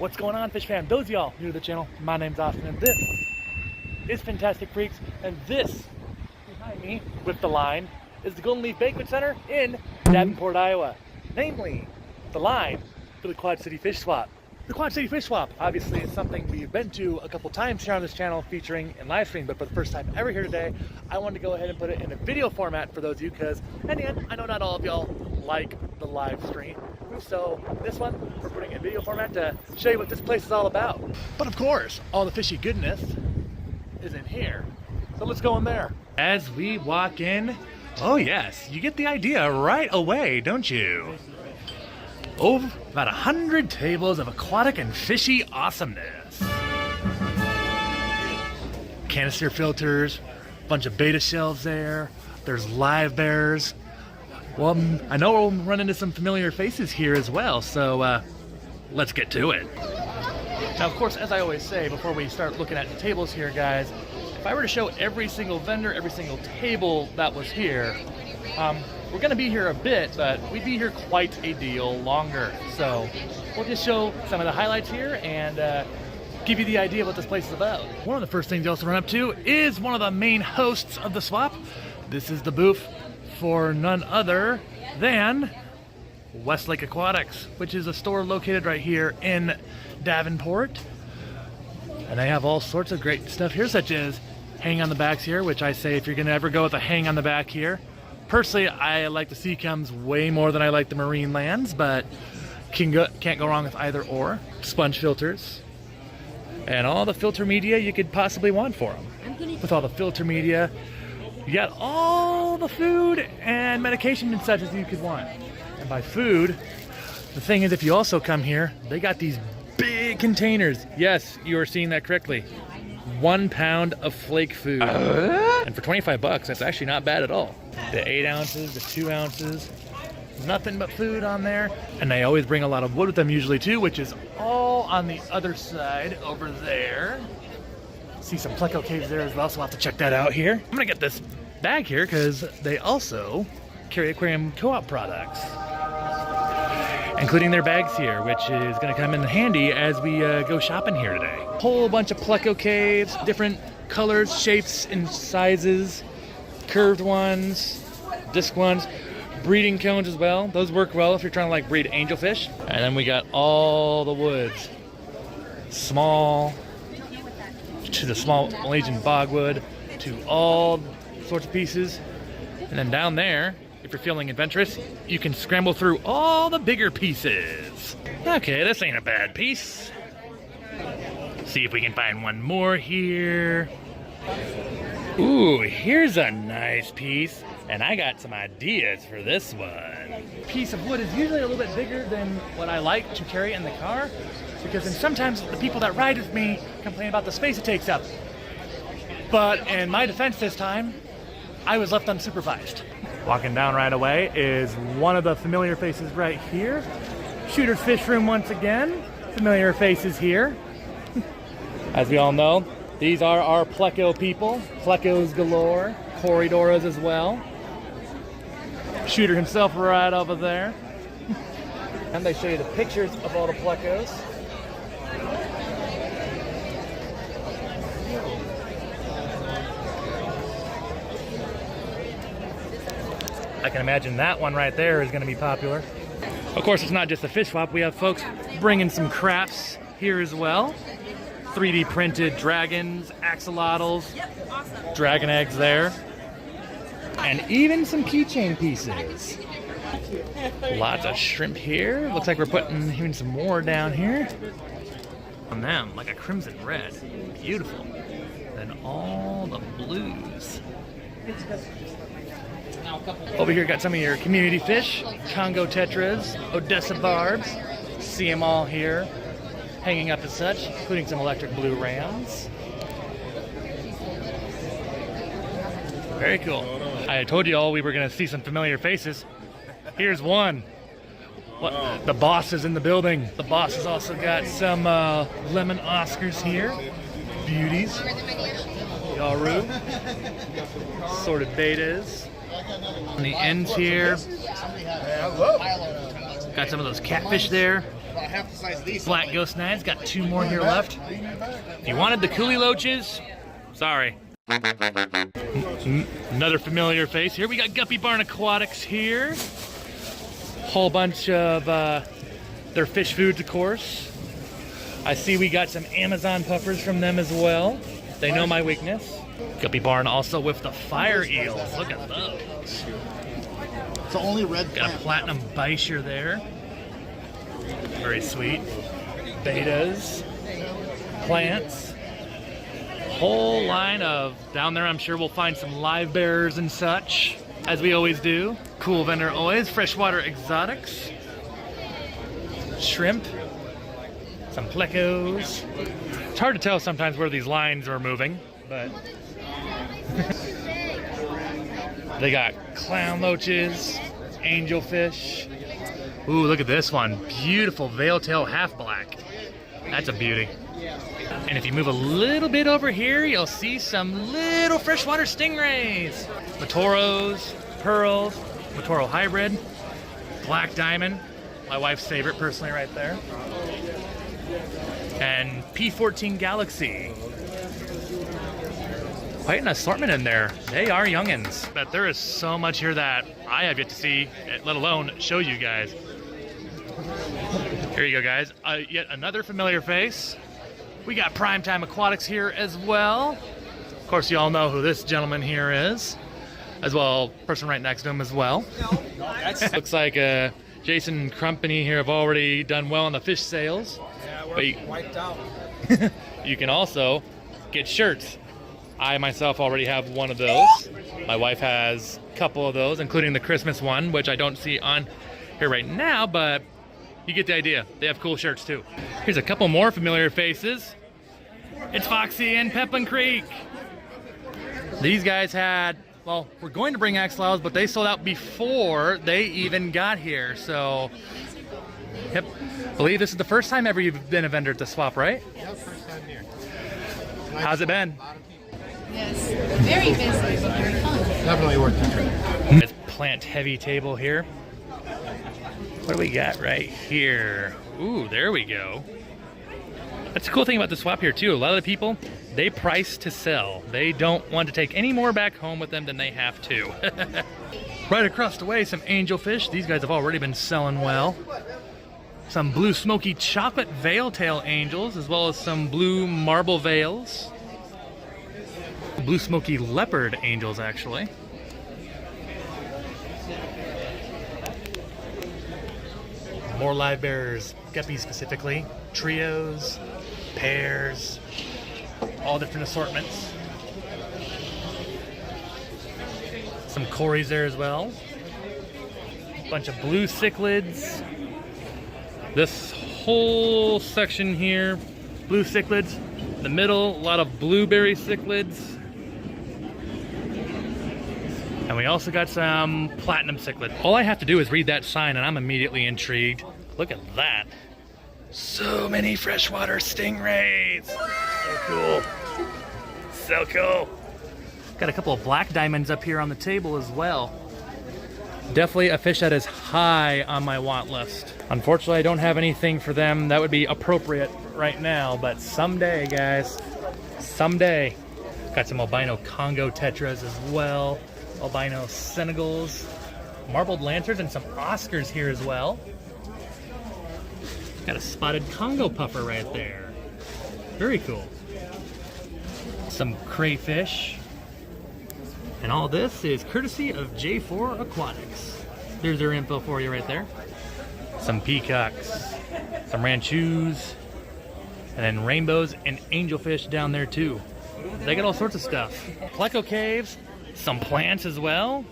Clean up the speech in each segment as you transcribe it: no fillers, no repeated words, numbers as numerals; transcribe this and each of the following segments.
What's going on, fish fam? Those of y'all new to the channel, my name's Austin, and this is Fintastic Freaks, and this behind me with the line is the Golden Leaf Banquet Center in Davenport, Iowa. Namely, the line for the Quad City Fish Swap. The Quad City Fish Swap, obviously, is something we've been to a couple times here on this channel featuring in live stream, but for the first time ever here today, I wanted to go ahead and put it in a video format for those of you, because, and again, I know not all of y'all like the live stream. So this one, we're putting it in video format to show you what this place is all about. But of course, all the fishy goodness is in here. So let's go in there. As we walk in, oh yes, you get the idea right away, don't you? Over about 100 tables of aquatic and fishy awesomeness. Canister filters, bunch of betta shells there. There's live bears. Well, I know we'll run into some familiar faces here as well, so let's get to it. Now, of course, as I always say before we start looking at the tables here, guys, if I were to show every single vendor, every single table that was here, we're going to be here a bit, but we'd be here quite a deal longer. So we'll just show some of the highlights here and give you the idea of what this place is about. One of the first things you also run up to is one of the main hosts of the swap. This is the booth for none other than Westlake Aquatics, which is a store located right here in Davenport. And they have all sorts of great stuff here, such as hang on the backs here, which I say if you're going to ever go with a hang on the back here. Personally, I like the sea chems way more than I like the marine lands, but can't go wrong with either or. Sponge filters and all the filter media you could possibly want for them. With all the filter media, you got all the food and medication and such as you could want. And by food, the thing is, if you also come here, they got these big containers. Yes, you are seeing that correctly. 1 pound of flake food. And for 25 bucks, that's actually not bad at all. The 8 ounces, the 2 ounces, nothing but food on there. And they always bring a lot of wood with them usually too, which is all on the other side over there. See some pleco caves there as well, so I'll have to check that out here. I'm gonna get this bag here because they also carry aquarium co-op products, including their bags here, which is gonna come in handy as we go shopping here today. Whole bunch of pleco caves, different colors, shapes, and sizes, curved ones, disc ones, breeding cones as well. Those work well if you're trying to like breed angelfish. And then we got all the woods, small to the small Malaysian bogwood, to all sorts of pieces. And then down there, if you're feeling adventurous, you can scramble through all the bigger pieces. Okay, this ain't a bad piece. See if we can find one more here. Ooh, here's a nice piece. And I got some ideas for this one. Piece of wood is usually a little bit bigger than what I like to carry in the car, because then sometimes the people that ride with me complain about the space it takes up. But in my defense this time, I was left unsupervised. Walking down right away is one of the familiar faces right here. Shooter's Fish Room once again. Familiar faces here. As we all know, these are our pleco people. Plecos galore. Corridoras as well. Shooter himself right over there. And they show you the pictures of all the plecos. I can imagine that one right there is going to be popular. Of course, it's not just a fish swap. We have folks bringing some crafts here as well. 3D printed dragons, axolotls, dragon eggs there. And even some keychain pieces. Lots of shrimp here. Looks like we're putting even some more down here. On them, like a crimson red. Beautiful. Then all the blues. Over here, got some of your community fish, Congo tetras, Odessa barbs. See them all here, hanging up as such, including some electric blue rams. Very cool. I told you all we were going to see some familiar faces. Here's one. What? The boss is in the building. The boss has also got some lemon Oscars here. Beauties. Yaru. Sorted betas. On the ends here, got some of those catfish there. half the size of these. Black ghost knives, got 2 more here left. If you wanted the coolie loaches, sorry. Another familiar face here. We got Guppy Barn Aquatics here. Whole bunch of their fish foods, of course. I see we got some Amazon puffers from them as well. They know my weakness. Guppy Barn also with the fire eels. Look at those. It's the only red. Got a platinum Beischer there. Very sweet. Betas. Plants. Whole line of, down there I'm sure we'll find some live bears and such, as we always do. Cool vendor always. Freshwater exotics. Shrimp. Some plecos. It's hard to tell sometimes where these lines are moving, but they got clown loaches, angelfish. Ooh, look at this one. Beautiful veil-tail half black. That's a beauty. And if you move a little bit over here, you'll see some little freshwater stingrays. Matoros, pearls, Matoro hybrid, black diamond, my wife's favorite personally right there. And P14 Galaxy. Quite an assortment in there. They are youngins, but there is so much here that I have yet to see, let alone show you guys. Here you go, guys. Yet another familiar face. We got Primetime Aquatics here as well. Of course, you all know who this gentleman here is, as well, person right next to him as well. Looks like Jason and company here have already done well on the fish sales. Yeah, we're But wiped out. you can also get shirts. I myself already have one of those. My wife has a couple of those, including the Christmas one, which I don't see on here right now, but you get the idea. They have cool shirts too. Here's a couple more familiar faces. It's Foxy and Pepin Creek. These guys had, well, we're going to bring axolotls, but they sold out before they even got here. So, yep. I believe this is the first time ever you've been a vendor at the swap, right? Yeah, first time here. How's it been? Yes, very busy, but very fun. Definitely worth the trip. This plant heavy table here. What do we got right here? Ooh, there we go. That's the cool thing about the swap here too. A lot of the people, they price to sell. They don't want to take any more back home with them than they have to. Right across the way, some angelfish. These guys have already been selling well. Some blue smoky chocolate veil-tail angels, as well as some blue marble veils. Blue smoky leopard angels, actually. More live bears, guppies specifically, trios, pairs, all different assortments. Some cories there as well. Bunch of blue cichlids. This whole section here, blue cichlids. In the middle, a lot of blueberry cichlids. And we also got some platinum cichlid. All I have to do is read that sign and I'm immediately intrigued. Look at that. So many freshwater stingrays. So cool. So cool. Got a couple of black diamonds up here on the table as well. Definitely a fish that is high on my want list. Unfortunately, I don't have anything for them that would be appropriate right now, but someday, guys, someday. Got some albino Congo tetras as well. Albino Senegals, marbled lanterns, and some Oscars here as well. Got a spotted Congo puffer right there. Very cool. Some crayfish. And all this is courtesy of J4 Aquatics. There's their info for you right there. Some peacocks, some ranchus, and then rainbows and angelfish down there too. They got all sorts of stuff. Pleco caves. Some plants as well.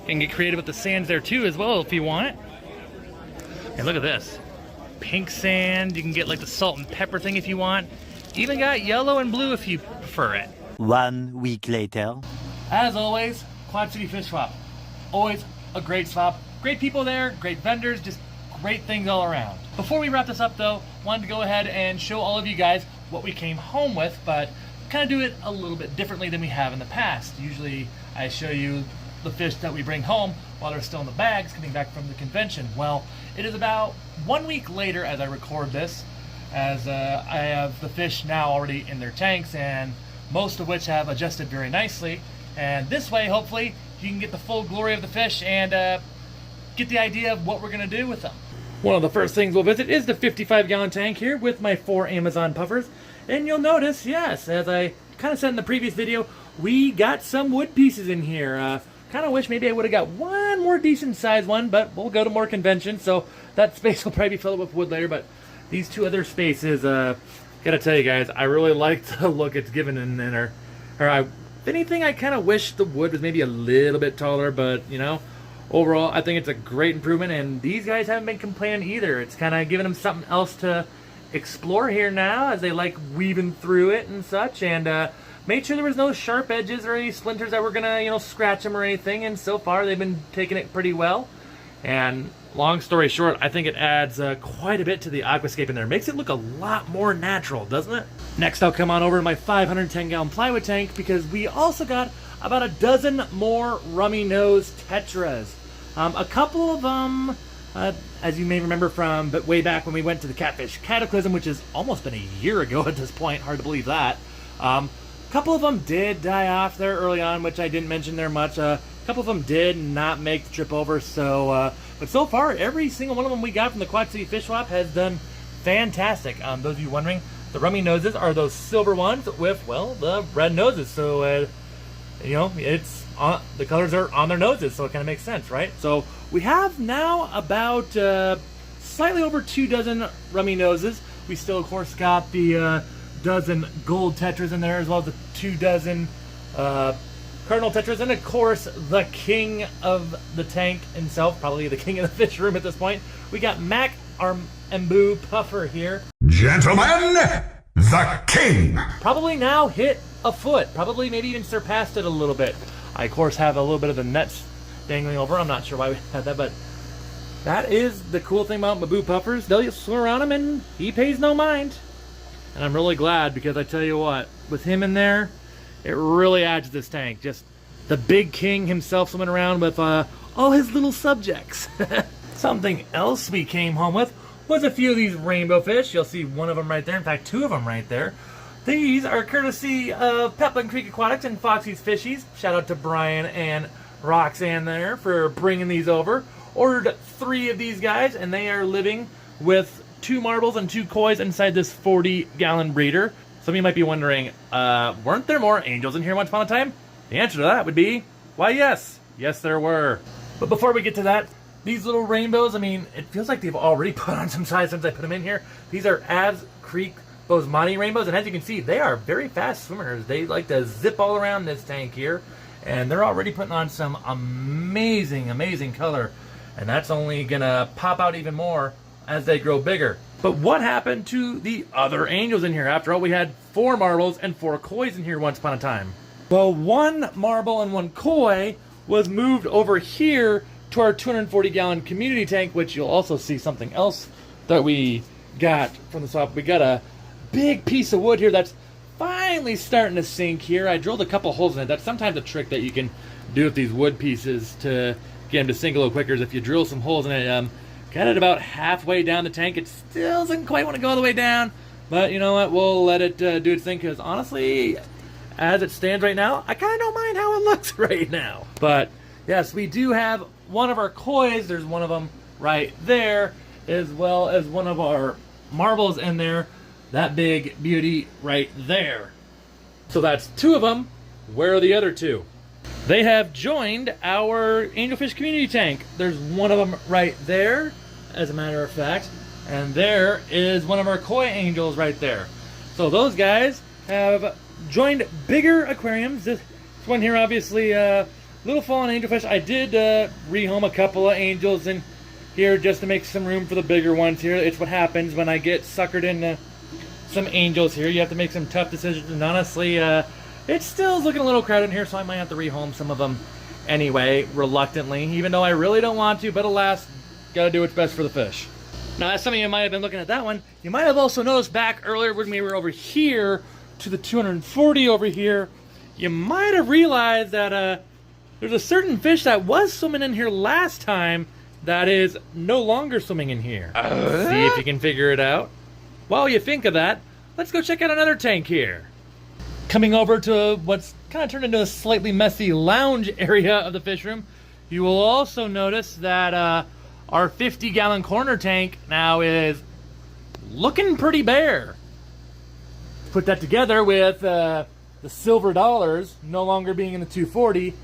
You can get creative with the sands there too as well if you want it. And look at this. Pink sand. You can get like the salt and pepper thing if you want. Even got yellow and blue if you prefer it. 1 week later. As always, Quad City Fish Swap. Always a great swap. Great people there, great vendors, just great things all around. Before we wrap this up though, wanted to go ahead and show all of you guys what we came home with, but kind of do it a little bit differently than we have in the past. Usually I show you the fish that we bring home while they're still in the bags coming back from the convention. Well, it is about 1 week later as I record this, as I have the fish now already in their tanks, and most of which have adjusted very nicely. And this way, hopefully, you can get the full glory of the fish and get the idea of what we're going to do with them. One of the first things we'll visit is the 55-gallon tank here with my 4 Amazon puffers. And you'll notice, yes, as I kind of said in the previous video, we got some wood pieces in here. Kind of wish maybe I would have got one more decent sized one, but we'll go to more conventions, so that space will probably be filled with wood later. But these 2 other spaces, gotta tell you guys, I really like the look it's given in there. If anything, I kind of wish the wood was maybe a little bit taller, but you know, overall, I think it's a great improvement, and these guys haven't been complaining either. It's kind of giving them something else to explore here now as they like weaving through it and such, and made sure there was no sharp edges or any splinters that were gonna, you know, scratch them or anything, and so far they've been taking it pretty well. And long story short, I think it adds quite a bit to the aquascape in there. Makes it look a lot more natural, doesn't it? Next, I'll come on over to my 510-gallon plywood tank because we also got about a dozen more rummy nose tetras. A couple of them, as you may remember from way back when we went to the Catfish Cataclysm, which has almost been a year ago at this point, hard to believe that. A couple of them did die off there early on, which I didn't mention there much. A couple of them did not make the trip over, so but so far every single one of them we got from the Quad City Fish Swap has done fantastic. Those of you wondering, the rummy noses are those silver ones with, well, the red noses, so you know, it's the colors are on their noses, so it kind of makes sense, right? So we have now about slightly over 2 dozen rummy noses. We still, of course, got the dozen gold tetras in there, as well as the 2 dozen cardinal tetras, and of course the king of the tank himself, probably the king of the fish room at this point. We got Mac, our Embu puffer here. Gentlemen, the king! Probably now hit a foot, probably maybe even surpassed it a little bit. I of course have a little bit of the nets dangling over. I'm not sure why we had that, but that is the cool thing about Mabu puffers. They'll swim around him and he pays no mind. And I'm really glad, because I tell you what, with him in there, it really adds to this tank. Just the big king himself swimming around with all his little subjects. Something else we came home with was a few of these rainbow fish. You'll see one of them right there. In fact, 2 of them right there. These are courtesy of Peplin Creek Aquatics and Foxy's Fishies. Shout out to Brian and Roxanne there for bringing these over. Ordered 3 of these guys, and they are living with 2 marbles and 2 kois inside this 40-gallon breeder. Some of you might be wondering, weren't there more angels in here once upon a time? The answer to that would be, why, yes. Yes, there were. But before we get to that, these little rainbows, I mean, it feels like they've already put on some size since I put them in here. These are Avs Creek Bosemani rainbows, and as you can see, they are very fast swimmers. They like to zip all around this tank here, and they're already putting on some amazing, amazing color. And that's only gonna pop out even more as they grow bigger. But what happened to the other angels in here? After all, we had 4 marbles and 4 kois in here once upon a time. Well, 1 marble and 1 koi was moved over here to our 240-gallon community tank, which you'll also see something else that we got from the swap. We got a big piece of wood here that's finally starting to sink here. I drilled a couple holes in it. That's sometimes a trick that you can do with these wood pieces to get them to sink a little quicker. Is if you drill some holes in it, got it about halfway down the tank. It still doesn't quite want to go all the way down, but you know what? We'll let it do its thing, because honestly, as it stands right now, I kind of don't mind how it looks right now. But yes, we do have one of our kois. There's one of them right there, as well as one of our marbles in there. That big beauty right there. So that's 2 of them. Where are the other 2? They have joined our angelfish community tank. There's one of them right there, as a matter of fact, and there is one of our koi angels right there. So those guys have joined bigger aquariums. This one here, obviously, little fallen angelfish. I did rehome a couple of angels in here just to make some room for the bigger ones here. It's what happens when I get suckered into some angels here. You have to make some tough decisions, and honestly, it still is looking a little crowded in here, so I might have to rehome some of them anyway, reluctantly, even though I really don't want to, but alas, gotta do what's best for the fish. Now, as some of you might have been looking at that one, you might have also noticed back earlier when we were over here to the 240 over here, you might have realized that there's a certain fish that was swimming in here last time that is no longer swimming in here. See if you can figure it out. While you think of that, let's go check out another tank here. Coming over to what's kind of turned into a slightly messy lounge area of the fish room, you will also notice that our 50-gallon corner tank now is looking pretty bare. Put that together with the silver dollars no longer being in the 240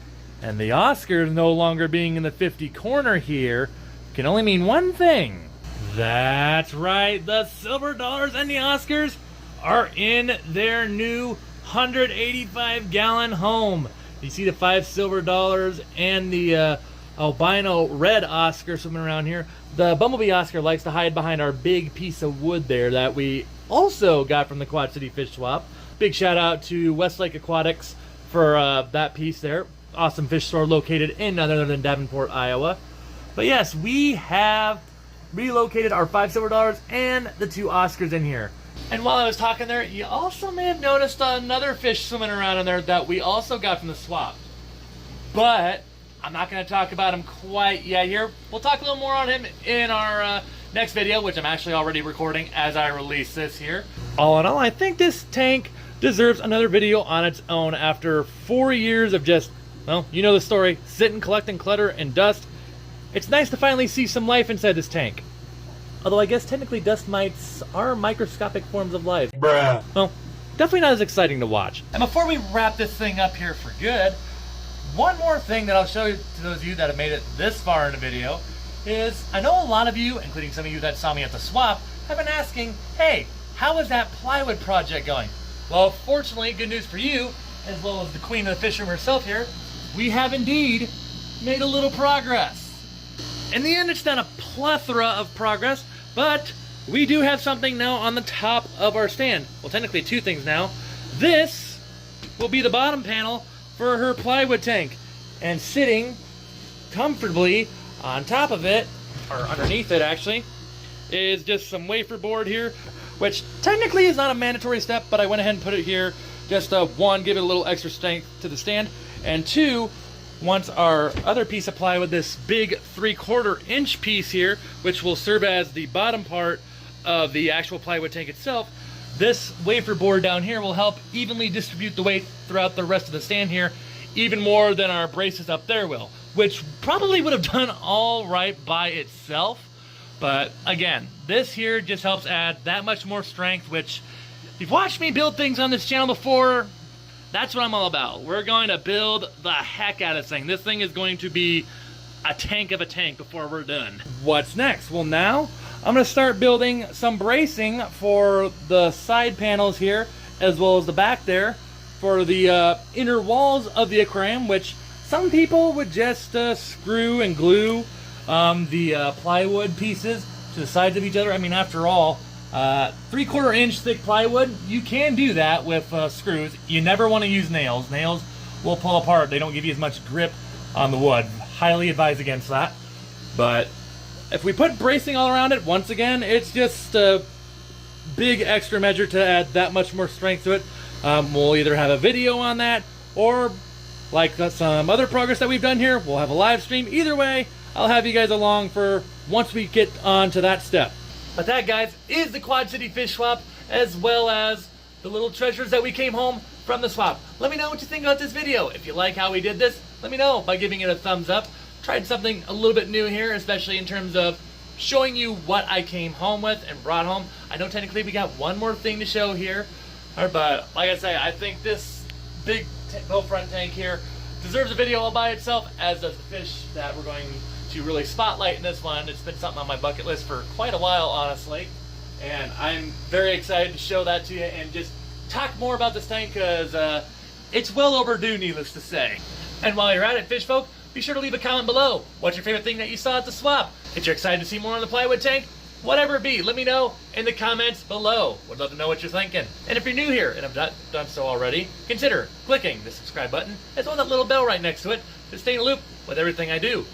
and the Oscars no longer being in the 50 corner here can only mean one thing. That's right, the silver dollars and the Oscars are in their new 185-gallon home. You see the 5 silver dollars and the albino red Oscar swimming around here. The bumblebee Oscar likes to hide behind our big piece of wood there that we also got from the Quad City Fish Swap. Big shout out to Westlake Aquatics for that piece there. Awesome fish store located in none other than Davenport, Iowa. But yes, we have relocated our 5 silver dollars and the 2 Oscars in here. And while I was talking there, you also may have noticed another fish swimming around in there that we also got from the swap. But I'm not going to talk about him quite yet here. We'll talk a little more on him in our next video, which I'm actually already recording as I release this here. All in all, I think this tank deserves another video on its own after 4 years of just, well, you know the story, sitting, collecting clutter and dust. It's nice to finally see some life inside this tank. Although I guess technically dust mites are microscopic forms of life. Bruh. Well, definitely not as exciting to watch. And before we wrap this thing up here for good, one more thing that I'll show you to those of you that have made it this far in the video is I know a lot of you, including some of you that saw me at the swap, have been asking, hey, how is that plywood project going? Well, fortunately, good news for you, as well as the queen of the fish room herself here, we have indeed made a little progress. In the end, it's not a plethora of progress, but we do have something now on the top of our stand. Well, technically 2 things now. This will be the bottom panel for her plywood tank. And sitting comfortably on top of it, or underneath it actually, is just some wafer board here, which technically is not a mandatory step, but I went ahead and put it here just to, 1, give it a little extra strength to the stand, and 2, once our other piece of plywood, this big 3/4 inch piece here, which will serve as the bottom part of the actual plywood tank itself, this wafer board down here will help evenly distribute the weight throughout the rest of the stand here, even more than our braces up there will, which probably would have done all right by itself. But again, this here just helps add that much more strength, which if you've watched me build things on this channel before, that's what I'm all about. We're going to build the heck out of this thing. This thing is going to be a tank of a tank before we're done. What's next? Well, now I'm going to start building some bracing for the side panels here, as well as the back there, for the inner walls of the aquarium, which some people would just screw and glue the plywood pieces to the sides of each other. I mean, after all, 3/4 inch thick plywood, you can do that with screws. You never want to use nails. Nails will pull apart. They don't give you as much grip on the wood. Highly advise against that. But if we put bracing all around it, once again, it's just a big extra measure to add that much more strength to it. We'll either have a video on that, or like some other progress that we've done here, we'll have a live stream. Either way, I'll have you guys along for once we get on to that step. But that, guys, is the Quad City Fish Swap, as well as the little treasures that we came home from the swap. Let me know what you think about this video. If you like how we did this, let me know by giving it a thumbs up. Tried something a little bit new here, especially in terms of showing you what I came home with and brought home. I know technically we got one more thing to show here, but like I say, I think this big bow front tank here deserves a video all by itself, as does the fish that we're going to really spotlight in this one. It's been something on my bucket list for quite a while, honestly, and I'm very excited to show that to you and just talk more about this tank, because it's well overdue, needless to say. And while you're at it, fish folk, be sure to leave a comment below. What's your favorite thing that you saw at the swap? If you're excited to see more on the plywood tank, whatever it be, let me know in the comments below. Would love to know what you're thinking. And if you're new here and have not done so already, consider clicking the subscribe button, as well as that little bell right next to it, to stay in the loop with everything I do.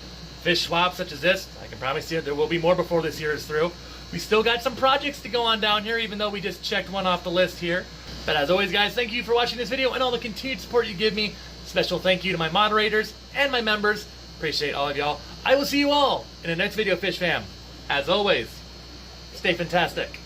Fish swaps such as this, I can promise you there will be more before this year is through. We still got some projects to go on down here, even though we just checked one off the list here. But as always, guys, thank you for watching this video and all the continued support you give me. Special thank you to my moderators and my members. Appreciate all of y'all. I will see you all in the next video, Fish Fam. As always, stay fantastic.